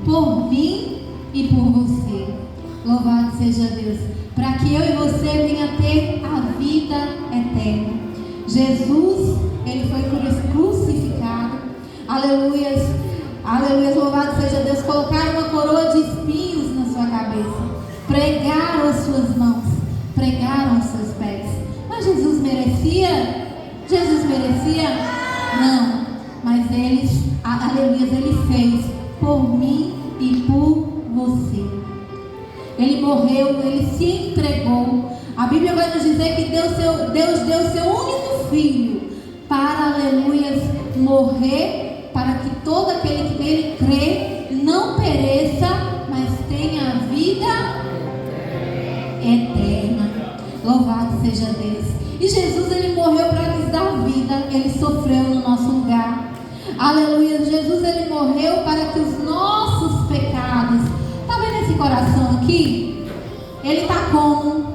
por mim e por você. Louvado seja Deus, para que eu e você venha ter a vida eterna. Jesus, ele foi crucificado, aleluias, aleluias, louvado seja Deus. Colocaram uma coroa de espinhos na sua cabeça, pregaram as suas mãos, pregaram os seus pés. Mas Jesus merecia? Jesus merecia? Não, mas ele, aleluias, ele fez por mim e por você. Ele morreu, ele se entregou. A Bíblia vai nos dizer que Deus deu seu único filho para, aleluias, morrer, para que todo aquele que nele crê não pereça, mas tenha a vida eterna. Louvado seja Deus. E Jesus, ele morreu para nos dar vida. Ele sofreu no nosso lugar. Aleluia. Jesus, ele morreu para que os nossos pecados... Está vendo esse coração aqui? Ele está como?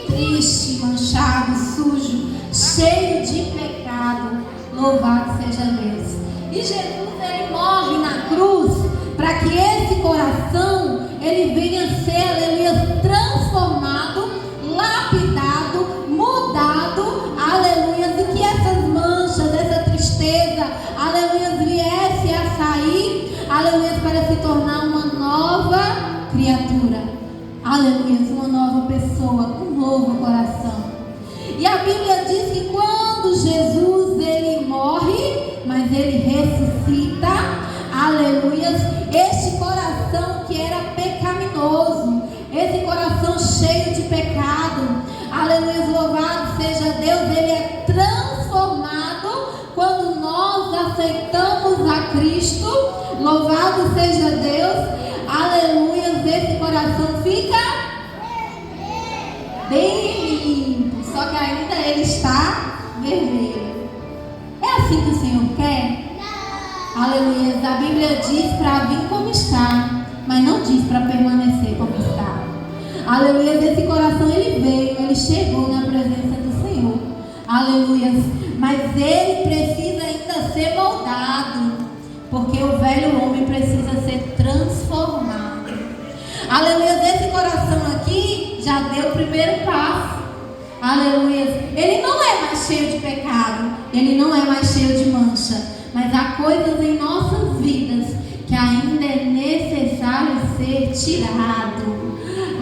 Triste, manchado, sujo, cheio de pecado. Louvado seja Deus. E Jesus, ele morre na cruz para que esse coração, ele venha ser, aleluia, transformado, lapidado, mudado, aleluia, e que essas manchas, essa tristeza, aleluia, viesse a sair, aleluia, para se tornar uma nova criatura, aleluia, uma nova pessoa, um novo coração. E a Bíblia diz que quando Jesus, ele morre, mas ele ressuscita, aleluia, este coração que era pecaminoso, esse coração cheio de pecado, aleluia, louvado seja Deus, ele é transformado quando nós aceitamos a Cristo. Louvado seja Deus, aleluia, esse coração fica bem limpo, só que ainda ele está vermelho. É assim que o Senhor quer? Aleluia, a Bíblia diz para vir como está, mas não diz para permanecer como está. Aleluia, esse coração ele veio, ele chegou na presença do Senhor. Aleluia, mas ele precisa ainda ser moldado, porque o velho homem precisa ser transformado. Aleluia, esse coração aqui já deu o primeiro passo. Aleluia, ele não é mais cheio de pecado, ele não é mais cheio de mancha, mas há coisas em nossas vidas que ainda é necessário ser tirado.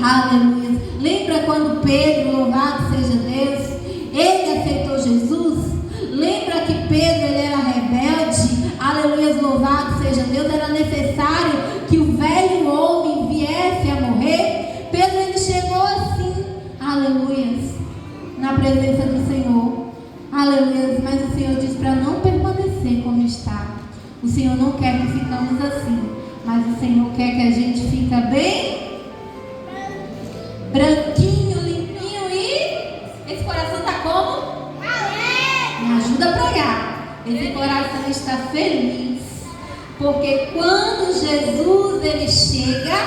Aleluia. Lembra quando Pedro, louvado seja Deus, ele aceitou Jesus? Lembra que Pedro, ele era rebelde? Aleluia, louvado seja Deus. Era necessário que o velho homem viesse a morrer. Pedro, ele chegou assim, aleluia, na presença do Senhor. Aleluia, mas o Senhor diz para não permanecer como está. O Senhor não quer que ficamos assim, mas o Senhor quer que a gente fique bem branquinho, limpinho e esse coração está como? Me ajuda a pregar. Esse coração está feliz, porque quando Jesus ele chega,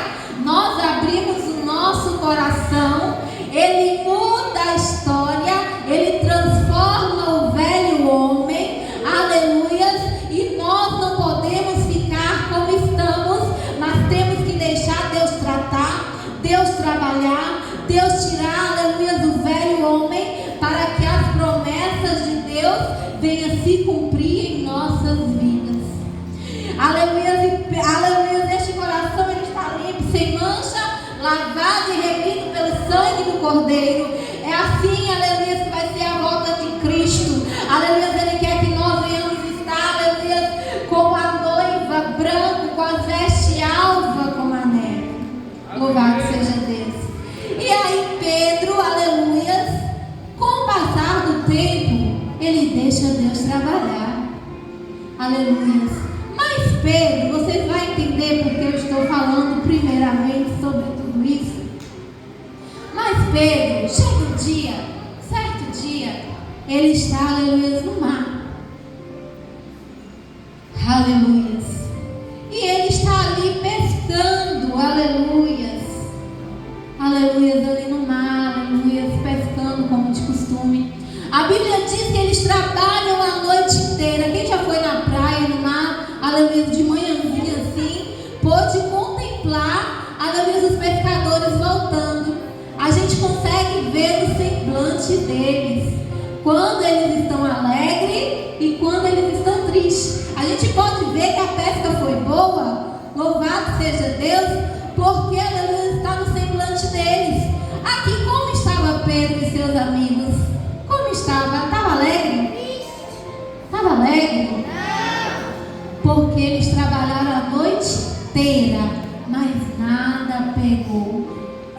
nós abrimos o nosso coração, ele muda a história, ele transforma o velho homem, aleluia, e nós não podemos ficar como estamos, mas temos que deixar Deus tratar, Deus trabalhar, Deus tirar, aleluia, do velho homem, para que as promessas de Deus venham se cumprir em nossas vidas. Aleluia, aleluia, este coração ele está limpo, sem mancha, lavado e remido pelo sangue do Cordeiro. É assim, aleluia, que vai ser a volta de Cristo. Aleluia, ele quer que nós venhamos estar, aleluia, como a noiva branca, com as vestes alvas como a neve. Louvado seja Deus. E aí Pedro, aleluia, com o passar do tempo, ele deixa Deus trabalhar. Aleluia. Mas Pedro, vocês vão entender porque eu estou falando primeiramente sobre tudo isso. Mas Pedro, chega um dia, certo dia, ele está, aleluia, no mar. Aleluia. E ele está ali pescando, aleluia. Aleluia, ali no mar, aleluia, pescando como de costume. A Bíblia diz que eles trabalham a noite inteira. Quem já foi na praia, no mar, aleluia, de manhãzinha assim, semblante deles, quando eles estão alegres e quando eles estão tristes. A gente pode ver que a pesca foi boa, louvado seja Deus, porque aleluia está no semblante deles. Aqui, como estava Pedro e seus amigos? Como estava? Estava alegre? Estava alegre? Porque eles trabalharam a noite inteira, mas nada pegou.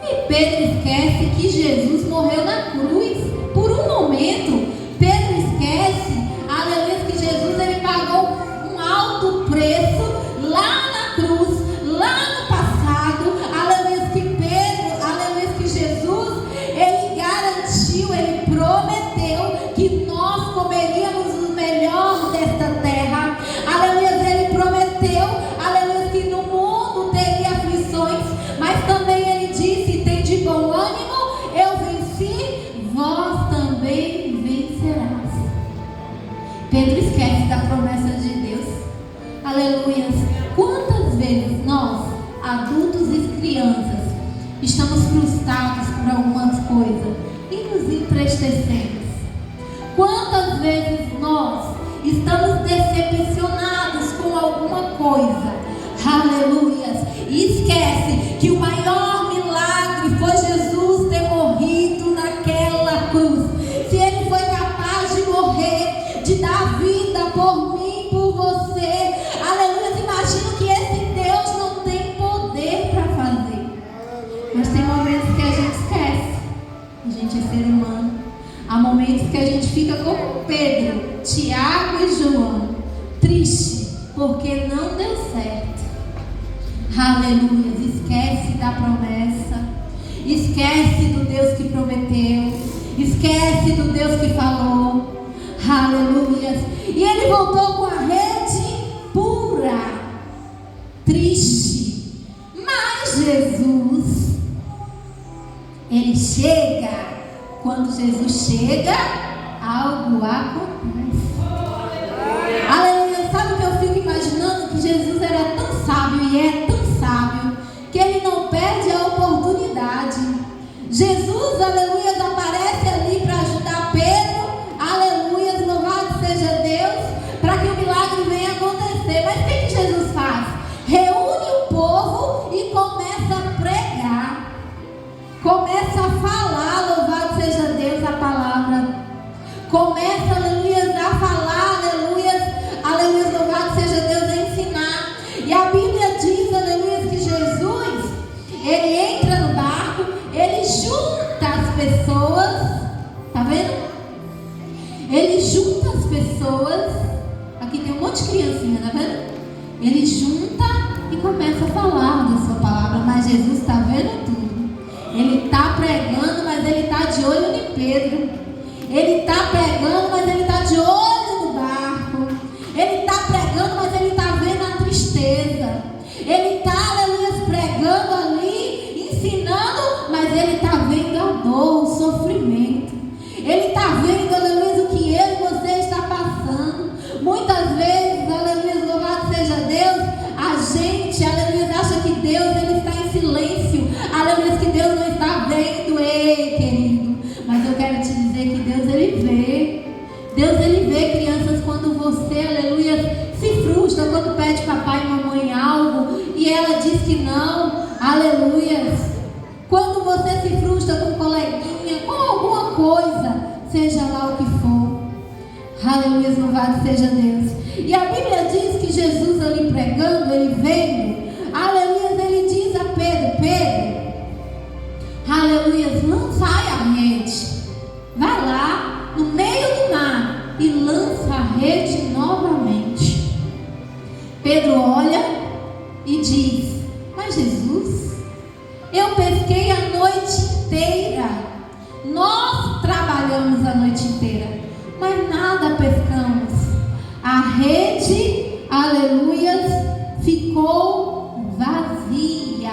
E Pedro esquece que Jesus morreu na cruz. Por um momento, Pedro esquece, aleluia, que Jesus ele pagou um alto preço lá na cruz, lá no passado. Aleluia, que Pedro, aleluia, que Jesus, ele garantiu, ele prometeu que nós comeríamos o melhor desta terra. Aleluia, ele prometeu, aleluia, que no mundo teria aflições, mas também ele disse: tem de bom ânimo, eu venci, vós também vencerás. Pedro esquece da promessa de Deus. Aleluia. Quantas vezes nós, adultos e crianças, estamos frustrados por algumas coisas e nos entristecemos? Quantas vezes nós estamos decepcionados com alguma coisa? Aleluia. E esquece que o maior milagre foi Jesus ter morrido naquela cruz. Se ele foi capaz de morrer, de dar vida por mim, por você, aleluia, imagino que esse Deus não tem poder para fazer. Mas tem momentos que a gente esquece. A gente é ser humano. Há momentos que a gente fica como Pedro, Tiago e João, triste porque não deu certo. Aleluia, esquece da promessa, esquece do Deus que prometeu, esquece do Deus que falou. Aleluia. E ele voltou com a rede pura, triste. Mas Jesus, ele chega. Quando Jesus chega, algo acontece. Aleluia. Sabe o que eu fico imaginando? Que Jesus era tão sábio e é tão sábio que ele não perde a oportunidade. Jesus, aleluia, aparece ali para ajudar Pedro. Aleluia, louvado seja Deus, para que o milagre venha acontecer. Mas o que Jesus faz? Reúne o povo e começa a pregar. Começa a falar, louvado seja Deus, a palavra. Começa, aleluia, a falar, aleluia, louvado seja Deus, a ensinar. E a Bíblia diz, aleluia, que Jesus, ele entra no barco, ele junta as pessoas, tá vendo? Ele junta as pessoas, aqui tem um monte de criancinha, tá vendo? Ele junta e começa a falar da sua palavra, mas Jesus está vendo tudo. Ele está pregando, mas ele está de olho em Pedro. Ele está pregando, mas ele está de olho no barco. Ele está pregando, mas ele está vendo a tristeza. Ele está, aleluia, pregando ali, ensinando, mas ele está vendo a dor, o sofrimento. Ele está vendo, aleluia, o que eu e você está passando. Muitas vezes, aleluia, louvado seja Deus, a gente, aleluia, acha que Deus ele está em silêncio. Aleluia, que Deus não está vendo. Ei, querido, mas eu quero te dizer que Deus ele vê. Deus ele vê, crianças, quando você, aleluia, se frustra, quando pede papai e mamãe algo e ela diz que não. Aleluia. Quando você se frustra com um coleguinha, com alguma coisa, seja lá o que for. Aleluia, louvado seja Deus. E a Bíblia diz que Jesus ali pregando, ele veio. Aleluia, ele diz a Pedro: Pedro, aleluia, lançai a rede. Vai lá no meio do mar e lança a rede novamente. Pedro olha e diz: mas Jesus, eu pesquei a noite inteira. Nós trabalhamos a noite inteira, mas nada pescamos. A rede, aleluia, ficou vazia.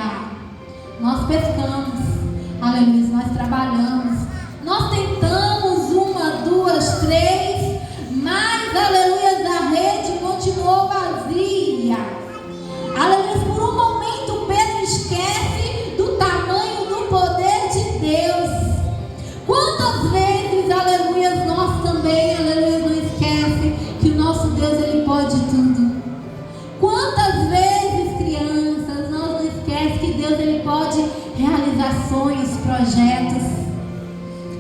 Nós pescamos, aleluia, nós trabalhamos, nós tentamos 1, 2, 3, mas, aleluia, a rede continuou vazia. Aleluia, por um momento Pedro esquece do tamanho do poder de Deus. Quantas vezes Deus, Ele pode realizar sonhos, projetos.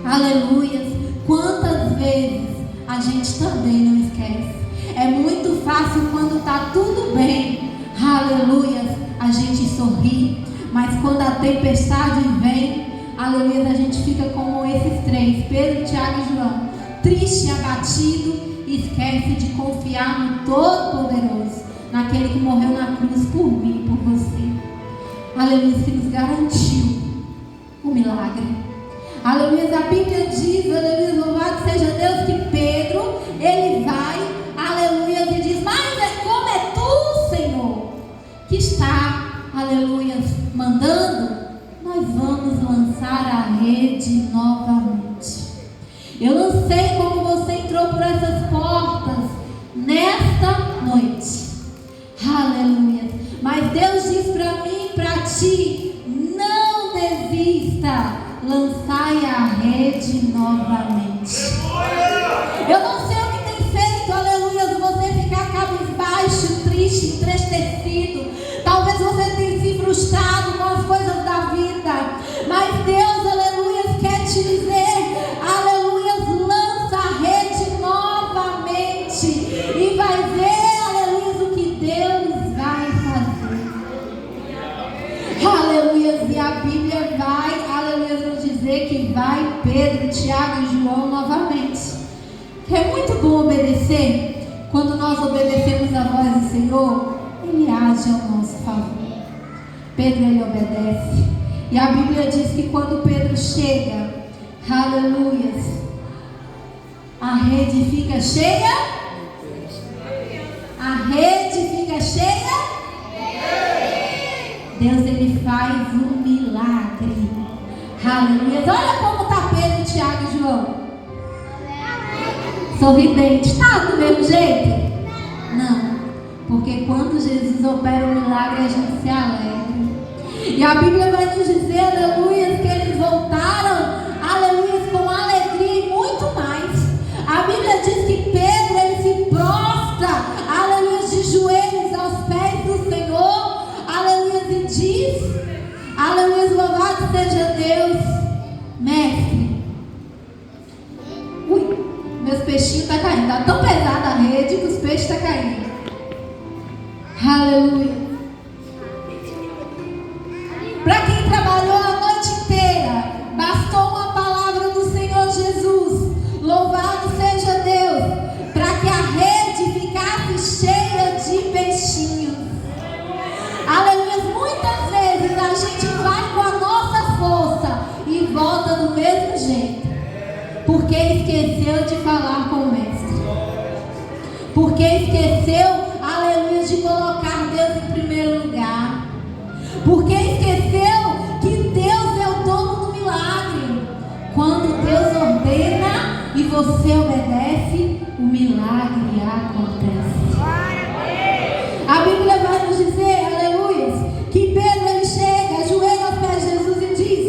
Aleluia. Quantas vezes a gente também não esquece. É muito fácil quando está tudo bem, aleluia, a gente sorri. Mas quando a tempestade vem, aleluia, a gente fica como esses três, Pedro, Tiago e João, triste, abatido, e esquece de confiar no Todo-Poderoso, naquele que morreu na cruz por mim e por você. Aleluia, que nos garantiu o milagre. Aleluia, a Bíblia diz, aleluia, louvado seja Deus, que Pedro, ele vai, aleluia, e diz, mas como é tu, Senhor, que está, aleluia, mandando, nós vamos lançar a rede novamente. Eu não sei como você entrou por essas portas nesta noite, aleluia, mas Deus diz para mim e para ti, não desista, lançai a rede novamente. Eu não sei o que tem feito, aleluia, você ficar cabisbaixo, triste, entristecido. Talvez você tenha se frustrado com as coisas da vida, mas Deus, aleluia, quer te dizer, aleluia, lança a rede novamente e vai ver, aleluia, o que Deus vai fazer. Aleluia, e a Bíblia vai, aleluia, nos dizer que vai Pedro, Tiago e João novamente. É muito bom obedecer. Quando nós obedecemos a voz do Senhor, Ele age ao nosso favor. Pedro, ele obedece. E a Bíblia diz que quando Pedro chega, aleluia, a rede fica cheia. A rede fica cheia. Deus, Ele faz um milagre. Aleluia. Olha como está Pedro, Tiago e João. Sorridente. Está do mesmo jeito? Não. Porque quando Jesus opera um milagre, a gente se alegra. E a Bíblia vai nos dizer, aleluia, que eles voltaram, aleluia, com alegria e muito mais. A Bíblia diz que Pedro, ele se prostra, aleluia, de joelhos aos pés do Senhor, aleluia, e diz, aleluia, louvado seja Deus, mestre. Ui, meus peixinhos estão caindo, está tão pesada a rede que os peixes estão caindo. Aleluia. Para quem trabalhou a noite inteira, bastou uma palavra do Senhor Jesus. Louvado seja Deus. Para que a rede ficasse cheia de peixinhos. Aleluia. Muitas vezes a gente vai com a nossa força e volta do mesmo jeito. Porque esqueceu de falar com o mestre. Porque esqueceu, aleluia, de colocar Deus em primeiro lugar. Porque esqueceu que Deus é o dono do milagre. Quando Deus ordena e você obedece, o milagre acontece. A Bíblia vai nos dizer, aleluia, que Pedro, ele chega, ajoelha aos pés de Jesus e diz: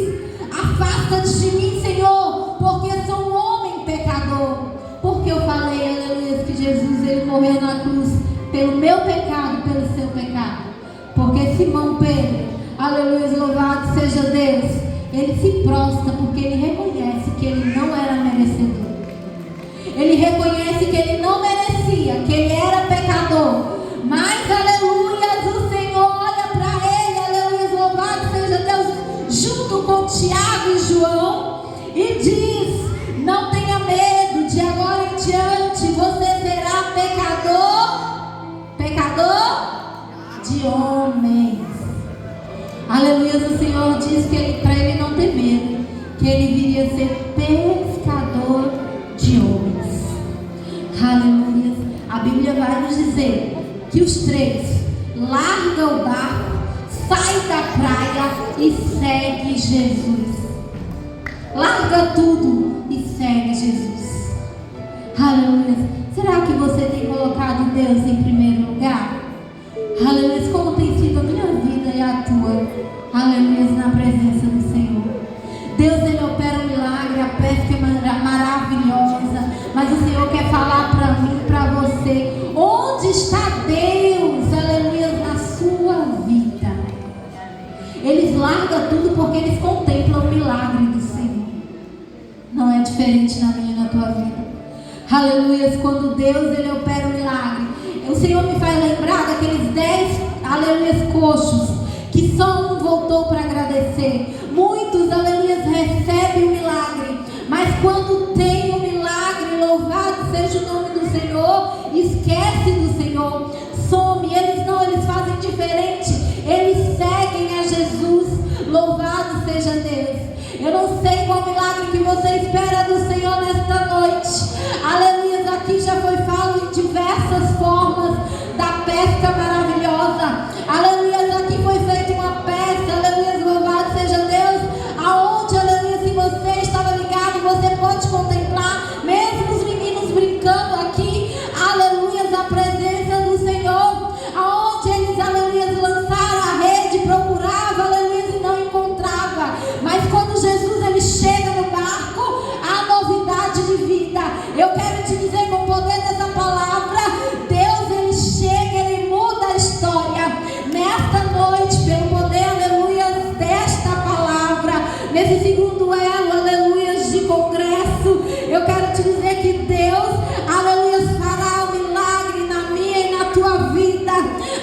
afasta-te de mim, Senhor, porque sou um homem pecador. Porque eu falei, aleluia, que Jesus, ele morreu na cruz pelo meu pecado, pelo seu pecado. Porque Simão Pedro, aleluia, louvado seja Deus, ele se prostra porque ele reconhece que ele não era merecedor. Ele reconhece que ele não merecia, que ele era pecador. Mas, aleluia, o Senhor olha para ele, aleluia, louvado seja Deus, junto com Tiago e João, e diz: não tenha medo, de agora em diante você será pecador de homens. Aleluia, o Senhor diz que para ele não ter medo, que ele viria ser pescador de homens. Aleluia. A Bíblia vai nos dizer que os três largam o barco, saem da praia e seguem Jesus. Larga tudo e segue Jesus. Aleluia. Será que você tem colocado Deus em primeiro lugar? Aleluia. Como tem sido a minha vida e a tua? Aleluia. Na presença do Senhor. Deus, ele opera um milagre, a pesca é maravilhosa, mas o Senhor quer falar para mim, para você, onde está Deus, aleluia, na sua vida? Eles tudo porque eles contemplam o milagre do Senhor. Não é diferente na minha e na tua vida. Aleluia. Quando Deus ele opera o milagre, o Senhor me faz lembrar daqueles 10, aleluia, coxos, que só um voltou para agradecer. Muitos, aleluia, recebem o milagre, mas quando tem o milagre, louvado seja o nome do Senhor, esquece do Senhor, some. Eles fazem diferente, eles seguem a Jesus. Louvado seja Deus. Eu não sei qual milagre que você espera do Senhor nesta noite. Aleluia, aqui já foi falado em diversas formas da pesca maravilhosa. Aleluia, aqui foi feita uma peça. Aleluia, louvado seja Deus. Aonde, aleluia, se você estava ligado, você pode contemplar, mesmo os meninos brincando aqui, aleluia, a presença do Senhor. Aonde eles, aleluia, lançaram a rede, procuravam, aleluia, e não encontrava. Mas quando Jesus ele chega no barco, há novidade de vida. Eu quero te dizer, com o poder dessa palavra, Deus ele chega, ele muda a história. Nesta noite, pelo poder, aleluia, desta palavra, nesse segundo elo, aleluia, de congresso, eu quero te dizer que Deus, aleluia, fará o milagre na minha e na tua vida.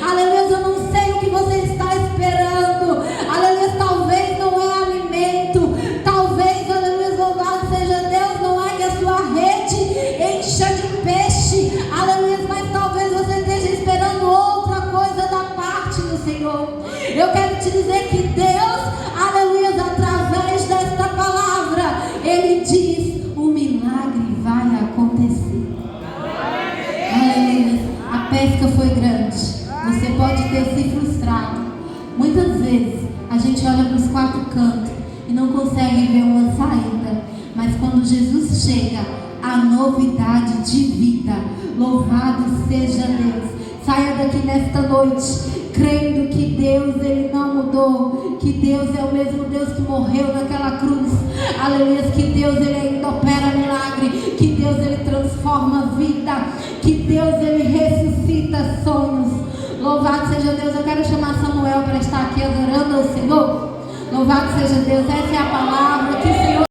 Aleluia, eu não sei o que você está esperando. Aleluia, talvez não é alimento, talvez, aleluia, louvado seja Deus, não é que a sua rede encha de peixe, aleluia, mas talvez você esteja esperando outra coisa da parte do Senhor. Eu quero te dizer que Deus, aleluia, através desta palavra, Ele diz: o milagre vai acontecer. Aleluia. A pesca foi grande, você pode ter se frustrado. Muitas vezes a gente olha para os quatro cantos e não consegue ver uma saída, mas quando Jesus chega, há novidade de vida. Louvado seja Deus. Saia daqui nesta noite crendo que Deus ele não mudou, que Deus é o mesmo Deus que morreu naquela cruz. Aleluia, que Deus ele ainda opera milagre, que Deus ele transforma vida, que Deus ele ressuscita sonhos. Louvado seja Deus. Eu quero chamar Samuel para estar aqui adorando ao Senhor. Louvado seja Deus. Essa é a palavra que o Senhor